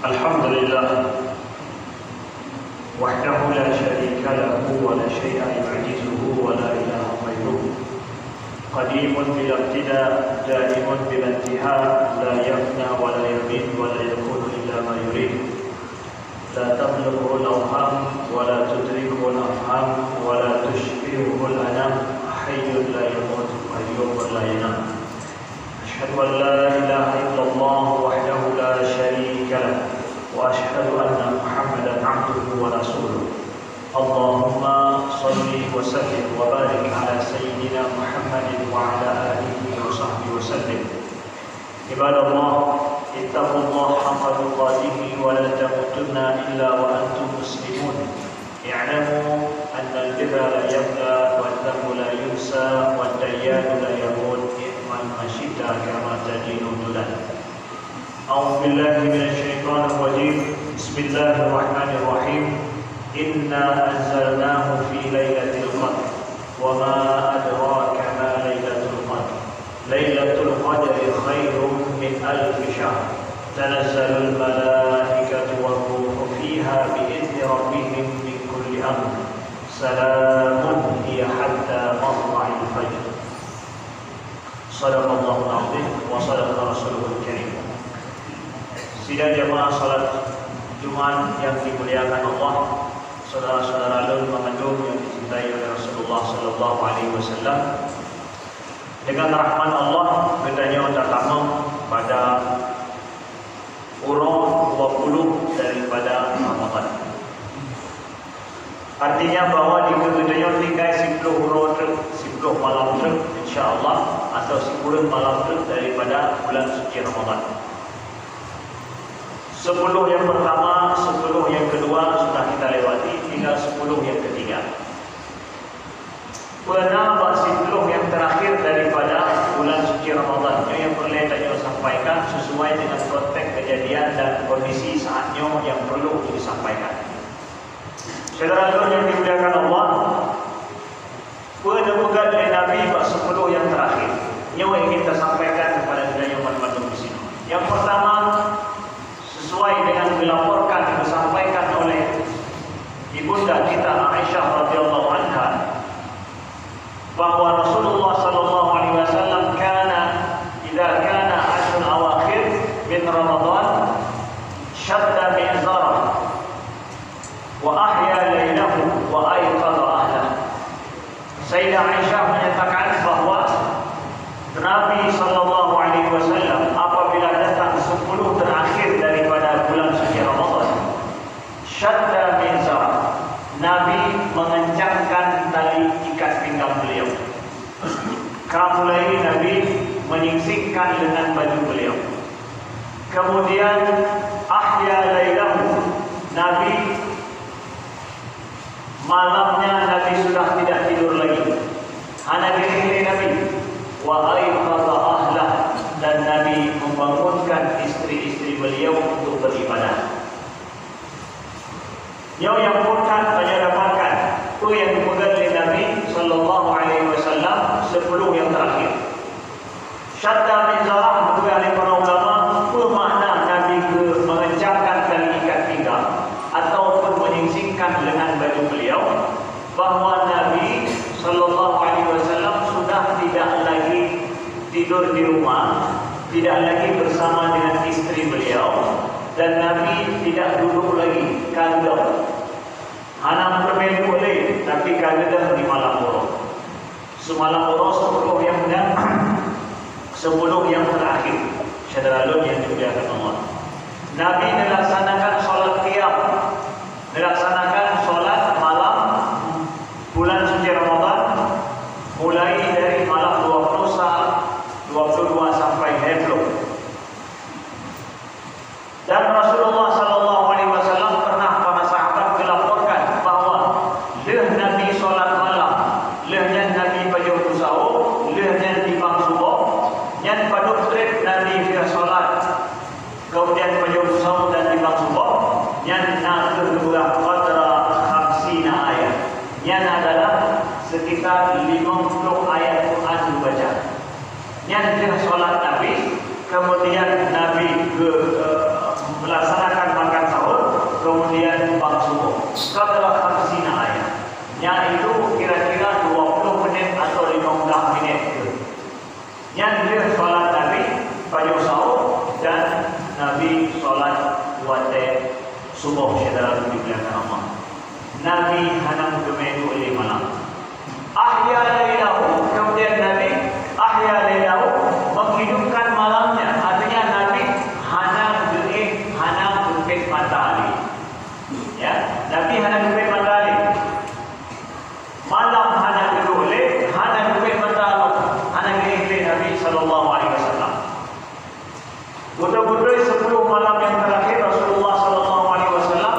الحمد لله وحده لا شريك له ولا شيء يعجزه ولا إله غيره قديم بلا ابتداء دائم بلا انتهاء لا يفنى ولا يبيد ولا يكون إلا ما يريد لا تبلغه الأوهام ولا تدركه الأفهام ولا تشبهه الأنام حي لا يموت قيوم لا ينام أشهد أن لا إله إلا الله وحده لا شريك له وأشهد أن محمدا عبده ورسوله اللهم صل وسلم وبارك على سيدنا محمد وعلى آله وصحبه وسلم عباد الله اتقوا الله حق تقاته ولا تموتن إلا وأنتم مسلمون اعلموا أن البر لا يبلى والذنب لا ينسى والديان لا يموت اعمل ما شئت كما تدين تدان. أعوذ بالله من الشيطان الرجيم بسم الله الرحمن الرحيم إنا أنزلناه في ليلة القدر وما أدراك ما ليلة القدر ليلة القدر خير من 1000 شهر تنزل الملائكة والروح فيها بإذن ربهم من كل أمر سلام هي حتى مطلع الفجر صدق الله العظيم وصدق رسوله الكريم. Sidang jamaah salat Jumat yang dimuliakan Allah, saudara-saudara Al-Mahmudum yang dicintai oleh Rasulullah sallallahu alaihi wasallam. Dengan rahmat Allah, bedanya datang pada urut 20 daripada Ramadan. Artinya bahwa di bedanya tinggal 10 urut 10 malam insya-Allah atau 10 malam daripada bulan suci Ramadan. 10 yang pertama, 10 yang kedua sudah kita lewati, tinggal 10 yang ketiga. Pernah 10 yang terakhir daripada bulan suci Ramadan yang perlu saya sampaikan sesuai dengan konteks kejadian dan kondisi saatnya yang perlu disampaikan. Saudara yang dimuliakan Allah, penemukan oleh Nabi 10 yang terakhir yang ingin kita sampaikan kepada kita yang bermanfaat di sini. Yang pertama, sesuai dengan dilaporkan disampaikan oleh ibunda kita Aisyah radhiyallahu anha bahwa Rasulullah sallallahu alaihi wasallam idza kana ashrul awakhir min Ramadan shadda mi'zara wa ahya lailahu wa ayqadha ahlah. Sayyidah Aisyah menyatakan bahwa Nabi sallallahu alaihi wasallam apabila datang 10 terakhir daripada bulan suci Ramadan, syadda mizar, Nabi mengencangkan tali ikat pinggang beliau. Kemudian Nabi menyingsingkan lengan baju beliau. Kemudian ahya lailahu, Nabi malamnya Nabi sudah tidak tidur lagi. Hanya diri Nabi. Wa ayqadha ahlah, dan Nabi membangunkan istri-istri beliau untuk beribadah. Yang bukan menyatakan itu yang dipegang oleh Nabi sallallahu alaihi wasallam 10 yang terakhir. Syadda mizarah juga oleh para ulama, apa makna Nabi mengencangkan tali ikat pinggang ataupun menyingsingkan lengan baju beliau, bahwa Nabi sallallahu alaihi wasallam sudah tidak lagi tidur di rumah, tidak lagi bersama dengan istri beliau, dan Nabi tidak duduk lagi kagum. Hanya berbeda boleh, tapi kagum di malam buruk. Semalam buruk 10 yang benar, 10 yang terakhir. Saudara yang dimuliakan Allah, Nabi melaksanakan salat qiyam, melaksanakan salat malam bulan suci Ramadan mulai dari malam 20 22 sampai 20. Dan Rasulullah sallallahu alaihi wasallam pernah para sahabat dilaporkan bahwa Nabi salat malam, Nabi pada sahur, Nabi bang subuh, yang pada trip Nabi dia salat, kemudian pada sahur dan di bang subuh, yang nak kedua qadra 50 ayat. Yang adalah sekitar 50 ayat Quran dibaca. Yang dia solat Nabi, kemudian Nabi melaksanakan qadra 50 ayat. Yang itu kira-kira 20 menit atau 15 minit. Yang dia solat Nabi pada sahur dan Nabi solat waktu subuh dalam di belakang Allah. Nabi hanam kemedu oleh malam. Ahya lailahu, kemudian Nabi ahya lailahu, menghidupkan malamnya. Artinya Nabi hanam bukit matahari. Ya, Nabi hanam bukit matahari. Malam hanam oleh hanam bukit matahari. Hanam oleh Nabi sallallahu alaihi wasallam. Betul-betul 10 malam yang terakhir Rasulullah sallallahu alaihi wasallam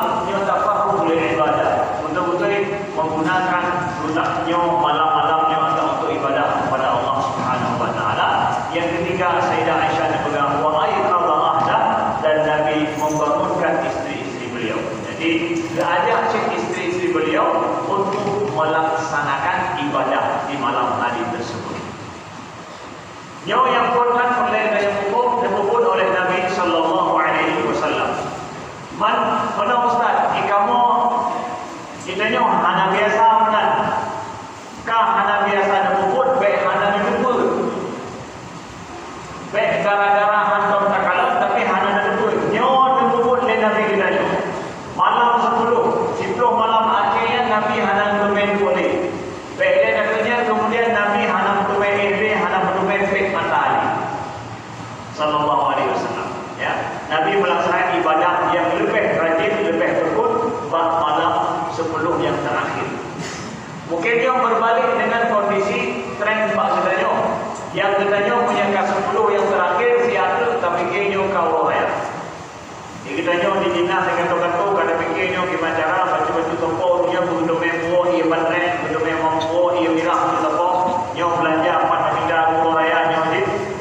tafarruh oleh ibadah. Betul-betul menggunakan gunanya malam-malamnya untuk ibadah kepada Allah Subhanahu wa taala. Yang ketiga, Sayyidah Aisyah berpegang wa aiqadha dan Nabi membangunkan isteri-isteri beliau. Jadi diajak isteri-isteri beliau untuk melaksanakan ibadah di malam hari tersebut. Yang pernah oleh disebut oleh Nabi sallallahu alaihi wasallam. Mana ustaz, kamu kitanya hana biasa menan. Kah hana biasa disebut baik hana disebut. Baik gara-gara hantam takalan tapi hana disebut. Nyo disebut oleh Nabi kitanya. Malam 10 malam akhirnya Nabi hana bermain boleh. Baik dia katanya kemudian Nabi hana bermain hana bermain matahari. Sallallahu alaihi wasallam. Ya, Nabi melaksanakan ibadah yang lebih rajin, lebih tekun pada malam 10 yang terakhir. Mungkin yang berbalik dengan kondisi tren Pak Sedanya. Yang katanya punya ke 10 yang terakhir siapa tapi kayaknya kau ya. Yang katanya di Cina dengan kata-kata kada fikirnya gimana cara baju-baju tempur dia belum membuat ia bandret, belum membuat ia mirah di tempat. Yang belanja 4 pindah raya nya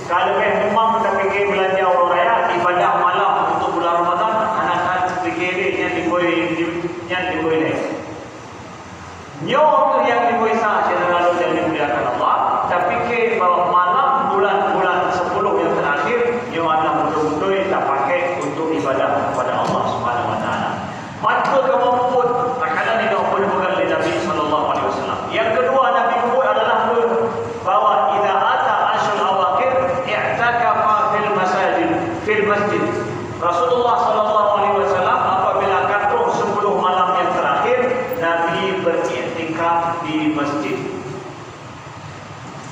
kalau memang kita fikir belanja orang raya ibadah malam untuk bulan Ramadan anak-anak fikir yang diboleh. Nyo tu yang diboleh sah lalu yang dimuliakan Allah. Tapi fikir bahawa malam bulan 10 yang terakhir nyo adalah betul-betul kita pakai untuk ibadah kepada Allah Subhanahu Wa Taala. Maka kamu pun terkadang tidak boleh pegang Nabi sallallahu alaihi wasallam. Yang kedua Nabi pun adalah bahawa idza ata ashul awaqir i'takafa fil masjid. Rasulullah sallallahu alaihi wasallam apabila katuh 10 malam yang terakhir Nabi beriktikaf di masjid.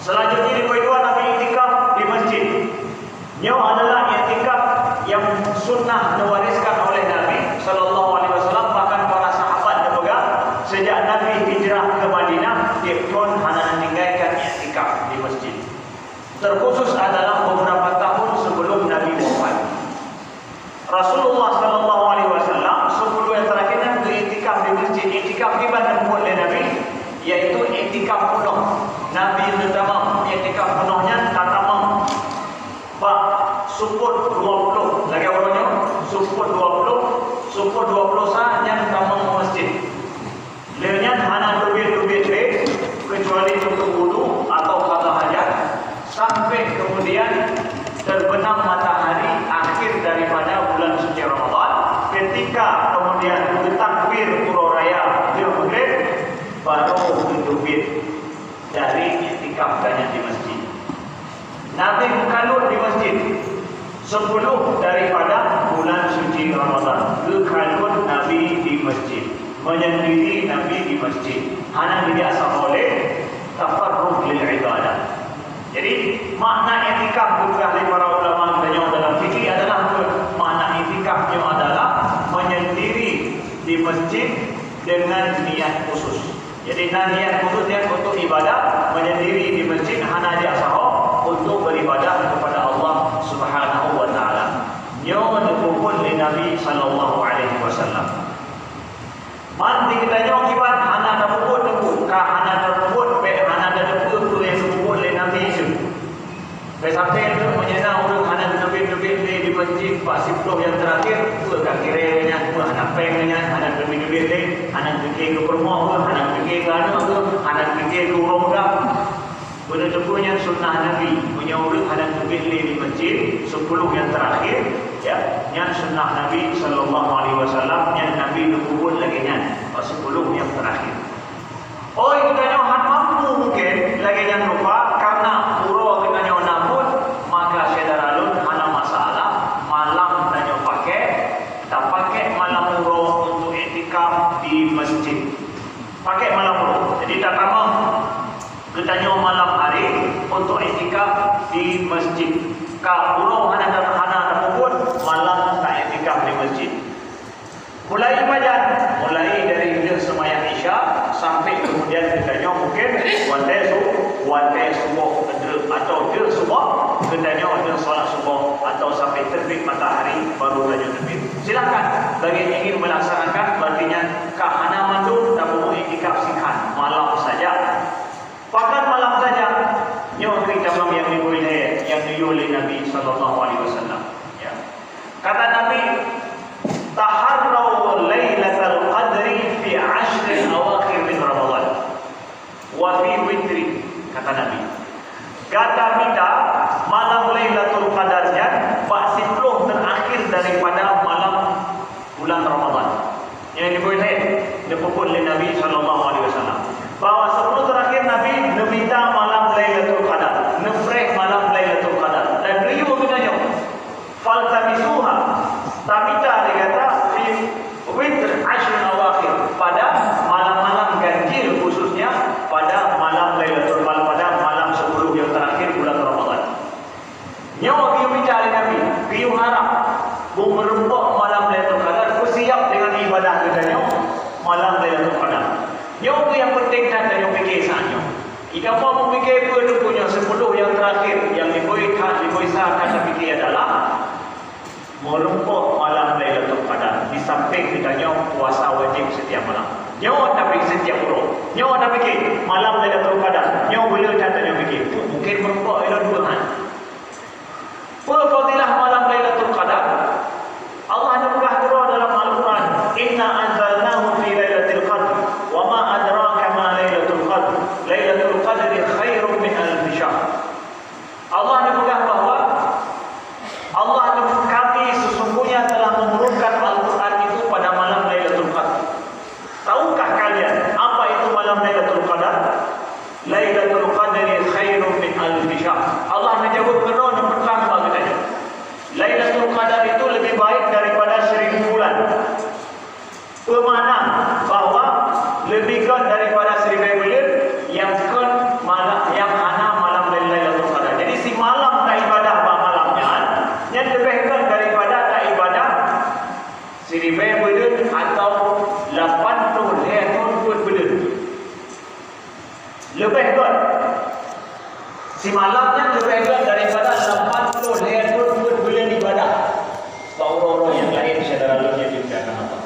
Selanjutnya di kedua Nabi iktikaf di masjid. Ini adalah iktikaf yang sunnah diwariskan oleh Nabi sallallahu alaihi wasallam, bahkan para sahabat dipegang sejak Nabi hijrah ke Madinah dia pun hanya meninggalkan iktikaf di masjid. Terkhusus adalah beberapa tahun sebelum Nabi wafat. Rasulullah sallallahu alaihi wasallam 10 yang terakhir beriktikaf di masjid. Iktikaf di mana oleh Nabi yaitu iktikaf penuh. Nabi pertama iktikaf penuhnya tatamam. Pak support 20 lagi orangnya support 20 sah yang tamam masjid. Learnya hanya dubit kecuali untuk wudu atau qada hajat sampai kemudian terbenam matahari akhir daripada bulan suci Ramadan. Ketika kemudian takbir pura raya dia maghrib baru dubit dari iktikaf di masjid. Nabi berkalut di masjid 10 daripada bulan suci Ramadan. Berkalut Nabi di masjid, menyendiri Nabi di masjid. Hanya biasa oleh tafarruh lil ibadah. Jadi makna iktikaf oleh para ulama dalam fikih adalah makna iktikafnya adalah menyendiri di masjid dengan niat khusus. Jadi niat khususnya untuk ibadah, menyendiri di masjid hanya dia sahab untuk beribadah kepada Allah Subhanahu wa taala. Yang dikumpul oleh Nabi sallallahu alaihi wasallam. Man dikitanya akibat hana terbut ka hana terbut be hana terbut tu yang dikumpul oleh Nabi itu. Sampai itu menyana orang hana dubit-dubit di masjid pas 10 yang terakhir tu ka kiranya tu hana pengnya hana dubit-dubit hana fikir ke rumah hana fikir ke anak hana fikir ke rumah muda. Benar-benar sunnah Nabi punya urut hana dubit di masjid 10 yang terakhir ya, yang sunnah Nabi sallallahu alaihi wasallam yang Nabi dikubur lagi nya 10 yang terakhir. Oh, kita han mampu mungkin lagi jangan lupa karena pura kita nabut, maka sedaralun hana masalah malam kita pakai, kita pakai malam pura untuk iktikaf di masjid. Pakai malam pura. Jadi tak tamam kita malam hari untuk iktikaf di masjid. Kalau hana datang hana pun malam tak iktikaf di masjid. Mulai ibadat, mulai dari dia sembahyang Isya sampai kemudian kita mungkin wantai subuh atau dia subuh kita dia solat subuh atau sampai terbit matahari baru kita terbit. Silakan bagi yang ingin melaksanakan berartinya kahana mandu tak perlu iktikaf singkat malam saja. Pakat malam saja. Nyo kita yang diboleh yang dioleh Nabi sallallahu alaihi wasallam. Ya. Kata Nabi, taharraw lailatul qadri fi 'ashr awakhir min Ramadan wa fi witri, kata Nabi. Kata kita malam Lailatul Qadarnya 10 terakhir daripada malam bulan Ramadan. Yang diboleh disebut oleh Nabi sallallahu alaihi wasallam. Bahwa 10 terakhir Nabi meminta malam Lailatul Qadar, nefreh malam Lailatul Qadar. Dan beliau bertanya, faltamisuha, tamita dikata fi witr 'ashr awakhir, pada malam-malam ganjil khususnya pada malam Lailatul Qadar, pada malam 10 yang terakhir bulan Ramadan. Nyawa dia bicara Nabi, dia harap bu merempok malam Lailatul Qadar, ku siap dengan ibadah kita malam Lailatul Qadar. Yang yang penting dan yang fikir sahaja. Jika mau memikir punya 10 yang terakhir yang diboisahkan fikir adalah merempok malam Lailatul Qadar. Di samping kita puasa wajib setiap malam. Nyawa tak fikir setiap huruf. Nyawa tak fikir malam Lailatul Qadar. Nyawa boleh tak fikir. Mungkin merempok ialah 2 hari. Fadilah malam Lailatul Qadar. Allah nyebut dalam Al-Quran, Inna anzalnahu fi Lailatul Qadr. Wa ma adraka ma Lailatul Qadr. Lailatul Qadri khairun min alf syahr. Allah menyebutkan bahawa Allah kami sesungguhnya telah menurunkan Al-Quran itu pada malam Lailatul Qadr. Tahukah kalian apa itu malam Lailatul Qadar? Lailatul Qadri khairun min alf syahr. Allah menjawab benar dan pertama katanya. Lailatul Qadar itu lebih baik daripada 1000 bulan. Bermakna bahawa lebih kan daripada 1000 bulan yang kan malam yang hana malam Lailatul Qadar. Jadi si malam tak ibadah malamnya, yang lebih kan daripada tak ibadah 1000 bulan atau 80 bulan. Lebih kan si malamnya lebih kan daripada 80 bulan ibadah. Orang-orang yang lain secara logik juga apa?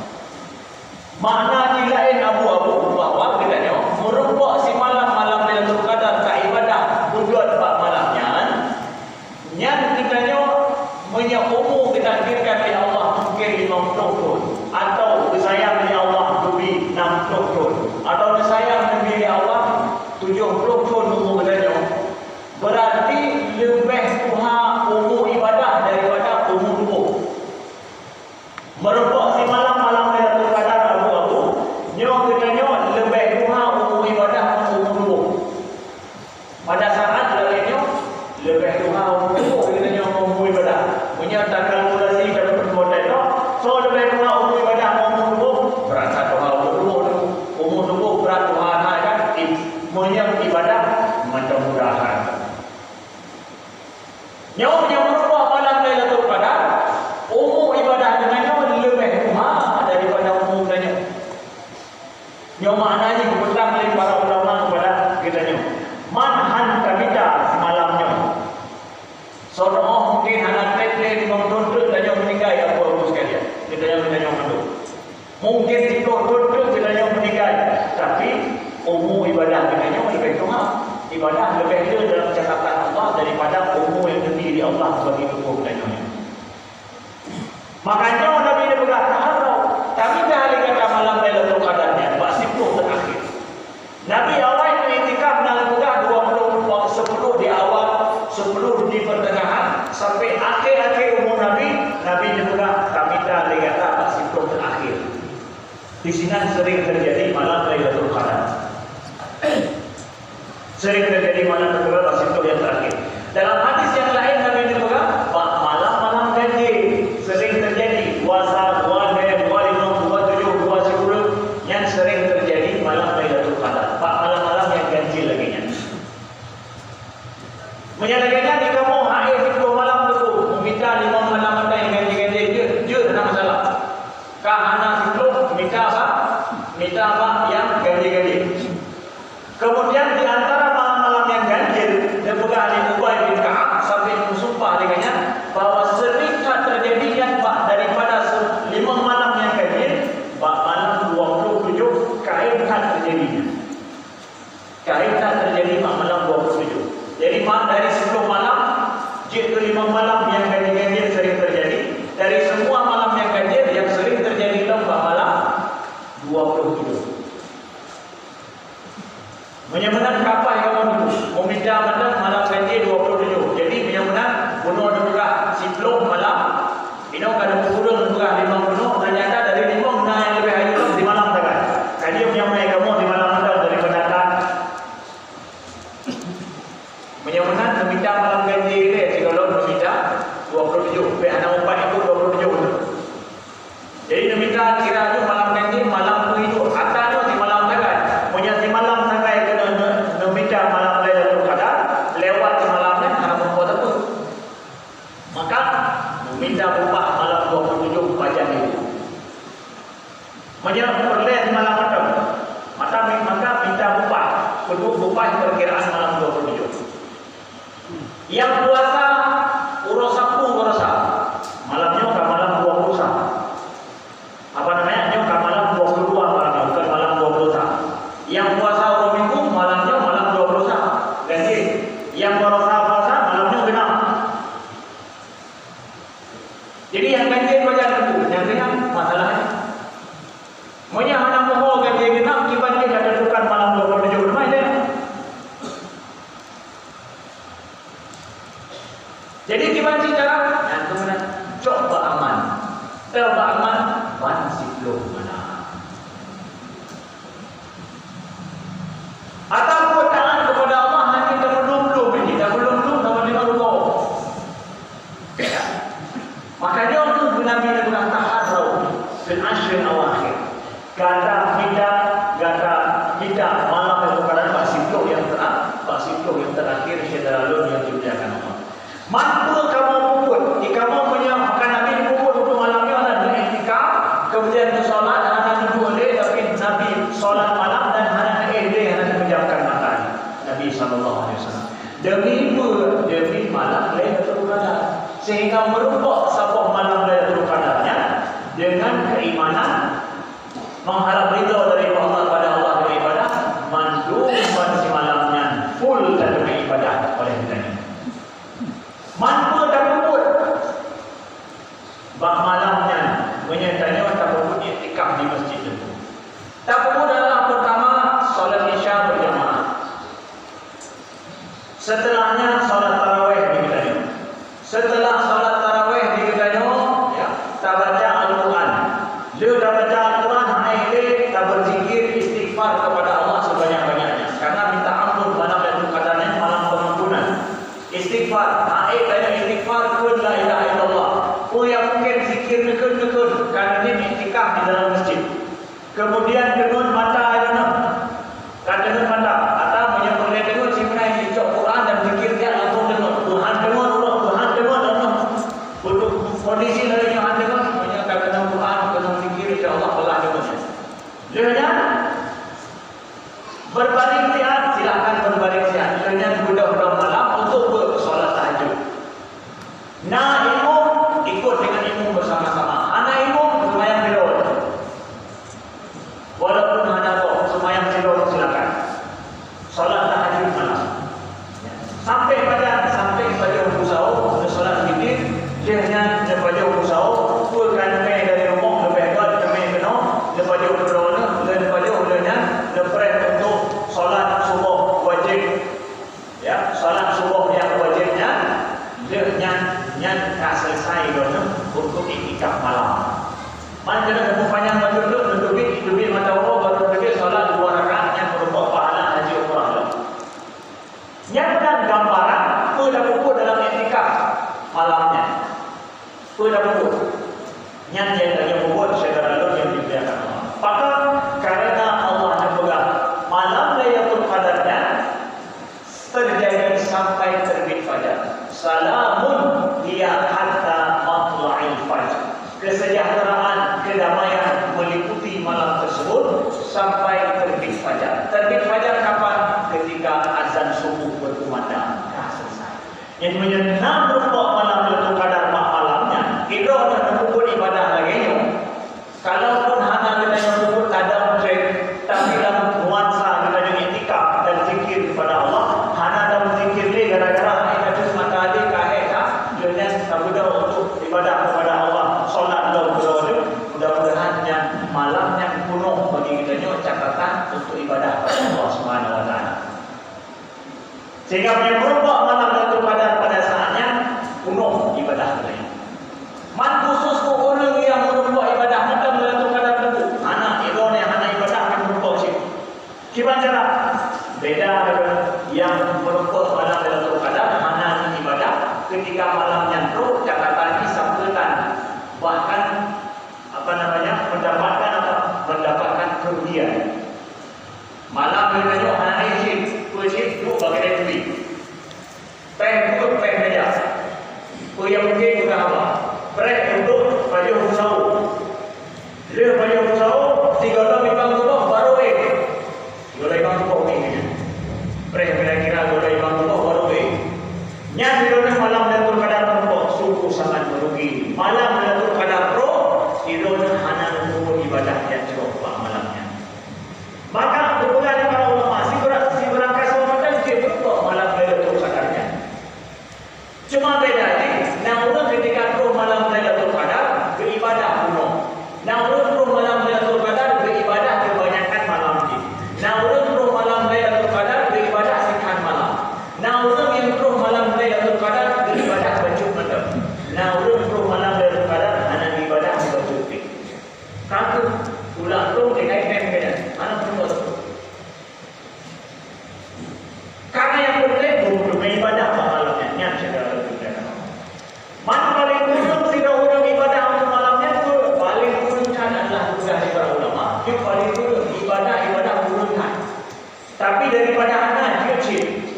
Makna di lain abu-abu bahawa kita merempok si malam-malam Lailatul Qadar tak ibadah buat malamnya. Yang kita umur kita kirakan oleh Allah mungkin 50 tahun atau disayang oleh Allah lebih 60 tahun atau disayang oleh Allah 70 tahun umur kita. Berarti lebih kurang umur ibadah daripada umur tubuh. Merempok si malam-malam Lailatul Qadar abu-abu, nyawa kita lebih kurang umur ibadah umur tubuh. Pada saat lainnya lebih kurang umur kita umur ibadah. Menyatakan kalkulasi dalam perbuatan itu, so lebih kurang umur ibadah umur tubuh. Berat umur tubuh berat Tuhan kan? Menyang ibadah mudah-mudahan. Nyawa merempok malam Lailatul Qadar, umur ibadah dengannya lebih kurang daripada umur kita. Nyawa maknanya kebetulan oleh para ulama kepada kita. Manhan kabita malamnya. Seorang mungkin anak kecil di bawah tuntut dan yang meninggal ya Bapak sekalian. Kita yang mandu. Mungkin di bawah tuntut kita yang meninggal, tapi umur ibadah kita lebih kurang. Ibadah lebih ada dalam catatan Allah daripada umur yang terdiri Allah bagi tubuh kita. Makanya Nabi ini berkata, kami dah hari kata malam Lailatul Qadarnya 10 terakhir. Nabi awal itu iktikaf dalam bulan 10 di awal, 10 di pertengahan sampai akhir-akhir umur Nabi juga kami dah hari kata 10 terakhir. Di sini sering terjadi malam Lailatul Qadar. Sering terjadi malam kedua itu yang terakhir. Dalam hadis yang lain Nabi juga malam-malam ganjil sering terjadi. 21, 25, 27, 20 yang sering terjadi malam Lailatul Qadar. Malam-malam yang ganjil lagi nya. Menyatakannya di kamu haid 10 malam tu meminta 5 malam yang ganjil-ganjil je tak masalah. Kahana 10 minta apa? Minta apa yang ganjil-ganjil. Kemudian di antara malam-malam yang ganjil, dia bukan Ali Ubay bin Ka'ab sampai bersumpah dengannya bahawa sering terjadinya daripada 5 malam yang ganjil, malam 27 kaitkan terjadinya. Kaitkan terjadi malam 27. Jadi dari 10 malam, jika 5 malam yang ganjil-ganjil sering terjadi, dari semua malam yang ganjil yang sering terjadi dalam malam 27. Menyebutkan kapal yang kamu itu meminta pada malam ganjil 27. Jadi menyebutkan bunuh juga siplong malam. Ini kada pukul juga 5 ternyata dari 5 benar yang lebih hari di malam kan. Kali menyebutkan kamu di malam anda dari pendatang. Menyebutkan meminta malam ganjil ini jika lo meminta 27. Be anak umpat itu 27. Jadi meminta kira itu malam ganjil malam itu atau di malam kan. Punya di malam sampai ke meminta malam Lailatul Qadar lewat di malamnya karena membuat apa? Maka meminta upah malam 27 pajak itu. Menyerap perleh di malam itu. Maka minta upah. Kedua upah perkiraan malam 27. Yang puasa urusaku urusa. Malamnya ke malam 20. Apa namanya? Ke malam 22 malamnya, bukan malam 20. Yang puasa hari Minggu malamnya malam 20 ganjil. Yang puasa malamnya genap. Jadi yang ganjil baca dulu, yang genap masalahnya. Maunya mana mau ganjil genap dibanding ada tentukan malam 27 bermain dia. Jadi gimana sih cara? Yang kemudian coba aman. Coba aman masih belum mana. Atau godaan kepada Allah hanya belum ini, belum sama 5 rukuk. Ya. Makanya untuk Nabi dengan taharrau fil ashr awakhir. Kata kita malam itu kadang pasiflo yang terakhir sedalalun yang diucapkan Allah. Mampu kamu puput, kamu punya makan Nabi puput untuk malamnya ada iktikaf, kemudian salat anak boleh tapi Nabi salat malam dan anak menjamkan matanya Nabi sallallahu alaihi wasallam demi malam Lailatul Qadar sehingga merubah sabah malam Lailatul Qadarnya dengan keimanan mengharap ridha dari Allah pada Allah beribadah manduman si malamnya full dan beribadah oleh kita ini mampu tak puput bak malamnya menyertanya tak puput iktikaf di masjid itu tak puput adalah pertama salat Isya berjamaah. Setelahnya salat tarawih di Kedanyo. Setelah salat tarawih di Kedanyo, ya, kita baca Al-Quran. Dia dah baca Al-Quran, akhirnya kita berzikir istighfar kepada Allah sebanyak-banyaknya. Karena minta ampun malam Lailatul Qadarnya malam pengampunan. Istighfar, akhirnya istighfar kun la ilaha illallah. Yang mungkin zikir nekun karena ini iktikaf di dalam masjid. Kemudian dengun mata dengun mata atau menyebutnya dengun simpan di Quran dan zikir dia langsung dengun Tuhan dengun untuk kondisi dari yang dengun menyatakan Quran dengan zikir insyaallah Allah dengunnya. Jadinya berbaring sihat silakan berbaring sihat. Jadinya budak-budak malam untuk bersolat tahajud. Nah imam ikut dengan imam bersama-sama. Anak imam sembahyang bilal. Walaupun hanya sembahyang bilal silakan. Salat tahajud malam. Sampai pada waktu sahur, salat witir, jadinya pada waktu sahur, pulkan dari rumah lebih dekat kami kena, daripada ulana, daripada ulanya, lepas untuk salat subuh wajib. Ya, salat subuh yang wajibnya, jadinya selesai untuk iktikaf malam. Mana kena panjang baju dulu, untuk malam yang kuno bagi kita nyo catatan untuk ibadah kepada Allah Subhanahu wa taala. Sehingga yang merubah malam Lailatul Qadar pada saatnya kuno ibadah kita. Man khusus orang yang merubah ibadah malam Lailatul Qadar itu anak idone anak ibadah akan merubah sih. Gimana cara? Beda dengan yang merubah malam Lailatul Qadar anak ibadah ketika malamnya itu catatan disampaikan bahkan mendapatkan kerugian. Malam ini anak izin, izin tu bagi duit. Peng tu peng saja. Yang mungkin juga apa? Peng duduk baju usau. Dia baju usau 3 bintang tu baru Tiga bintang tu ni. Peng kira-kira 3 bintang tu baru Nya di malam Lailatul Qadar sungguh sangat merugi. Malam Lailatul Qadar idona hanya untuk ibadah yang coba malamnya. Maka berbulan para ulama si berangkas orang dia berubah malam Lailatul Qadarnya. Cuma beda ni, namun ketika tu malam Lailatul Qadar beribadah kuno. Namun tu malam Lailatul Qadar beribadah kebanyakan malam ni. Namun tu malam Lailatul Qadar beribadah sekian malam. Namun yang tu malam Lailatul Qadar beribadah baju malam. Namun tu malam Lailatul Qadar hanya ibadah Kaku ulang tu dekat beda. Mana perlu tu? Karena yang penting beribadah malamnya. Yang segala beribadah. Mana paling kurang tidak orang ibadah untuk malamnya tu paling kurang adalah tugas para ulama. Yang paling kurang ibadah kurangkan. Tapi daripada anak kecil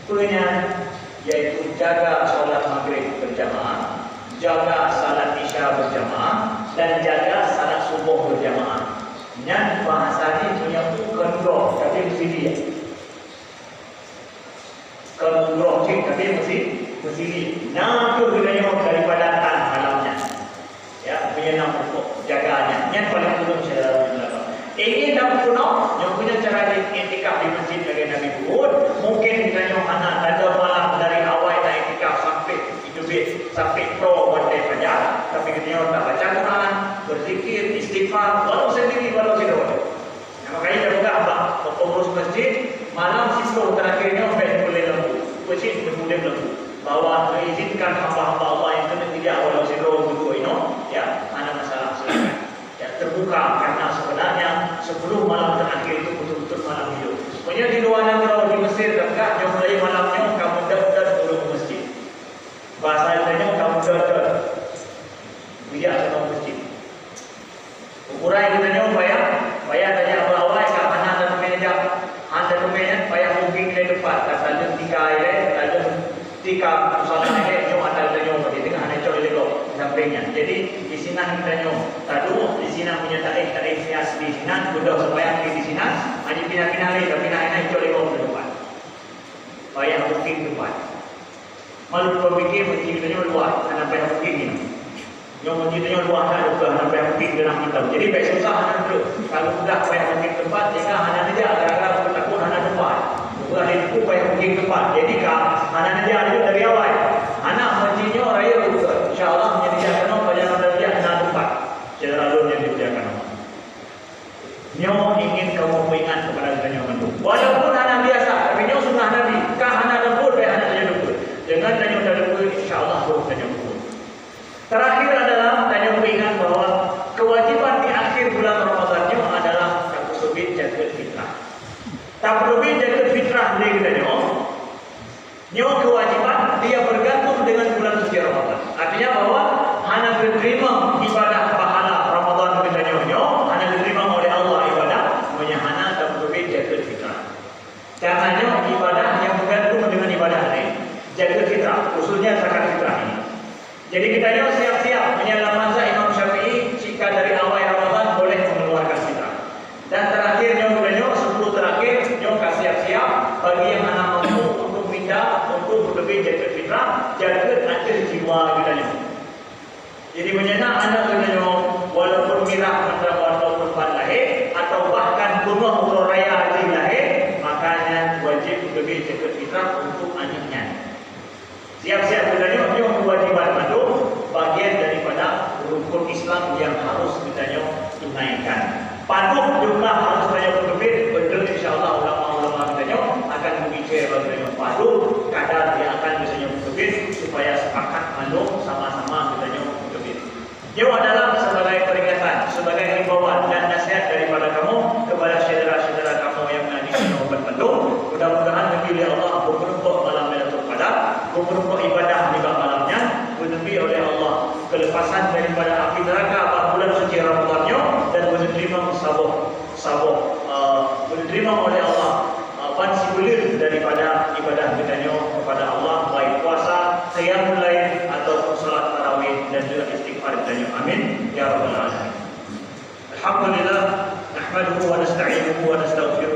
punya yaitu jaga solat maghrib berjamaah, jaga salat isya berjamaah, dan jaga salat subuh berjamaah. Yang bahasanya punya kendor, tapi mesti dia. Kendor, tapi mesti dia. Nah, itu gunanya daripada tan malamnya. Ya, punya nama pokok jaganya. Yang paling kurang saya lakukan. Ini dah kuno, yang punya cara iktikaf di masjid lagi Nabi Hud. Mungkin kita yang anak ada malam dari awal tak iktikaf sampai sampai pro pada fajar, tapi kita tak baca Quran, berzikir, istighfar, walau sendiri walau tidak. Makanya dia buka apa? Pengurus masjid malam 10 terakhirnya boleh lembu, masjid bermula lembu. Bahawa mengizinkan hamba-hamba Allah yang kena tidak walau sendiri berdua ini, ya, ada masalah silakan. Ya, terbuka karena sebenarnya 10 malam terakhir itu betul-betul malam hidup. Sebenarnya di luar negara di Mesir dekat, yang mulai malamnya kamu dah turun ke masjid. Bahasa Indonesia kamu dah tidak ada masjid. Ukuran Indonesia bayar tanya awal-awal kat mana ada meja, ada meja bayar mungkin di depan. Kata 3 air, ada 3 usaha ini cuma ada bagi tengah hanya coba lego sampingnya. Jadi di sini kita tadu di sini punya tarik hias di sini sudah supaya di sini hanya pindah-pindah lagi tapi ini coba lego ke depan. Bayar mungkin depan. Malu berfikir masjidnya luar, anak bayar mungkin ini. Yang masjidnya luar ada juga anak bayar mungkin dalam hitam. Jadi baik susah anak dulu. Kalau sudah bayar mungkin tempat, jika anak saja agak-agak bertakut anak depan. Bukan itu bayar mungkin tempat. Jadi anak saja ada dari awal. Anak masjidnya raya juga. InsyaAllah menyediakan banyak dia anak tempat. Secara alurnya disediakan. Nyo ingin kamu ingat kepada kita itu. Walaupun anak biasa, tapi nyo sunnah Nabi. Kah anak lembut, baik anak saja lembut. Dengan tanya dahulu, insyaAllah baru tanya dahulu. Terakhir adalah tanya ingat bahawa kewajiban di akhir bulan Ramadan adalah tak perlu jaga fitrah. Tak perlu jaga fitrah dari kita nyo kewajiban dia bergantung dengan bulan suci Ramadan. Artinya bahawa hanya diterima ibadah pahala Ramadan kita nyo hanya diterima oleh Allah ibadah, hanya tak perlu jaga fitrah. Karena ibadah yang bergantung dengan ibadah lain. Jaga fitrah, khususnya zakat fitrah ini. Jadi kita siap-siap menyalakan mazhab Imam Syafi'i jika dari awal Ramadan boleh mengeluarkan fitrah. Dan terakhirnya 10 terakhir siap-siap bagi yang anak mampu untuk minta untuk lebih jaga fitrah, jaga ajar jiwa kita. Jadi menyenang anak kita walaupun mirah atau perempuan lahir atau bahkan bunuh umur raya haji lahir, makanya wajib lebih jaga fitrah untuk anaknya. Siap-siap sebenarnya yang kewajiban itu bagian daripada rukun Islam yang harus kita tunaikan. Ia adalah sebagai peringatan, sebagai himbauan dan nasihat daripada kamu kepada saudara-saudara kamu yang di sana berpenuh. Mudah-mudahan Nabi Allah berpenuh malam Lailatul Qadar, berpenuh ibadah juga malamnya, menepi oleh Allah kelepasan daripada api neraka pada bulan suci Ramadannya dan diterima sabuk, diterima oleh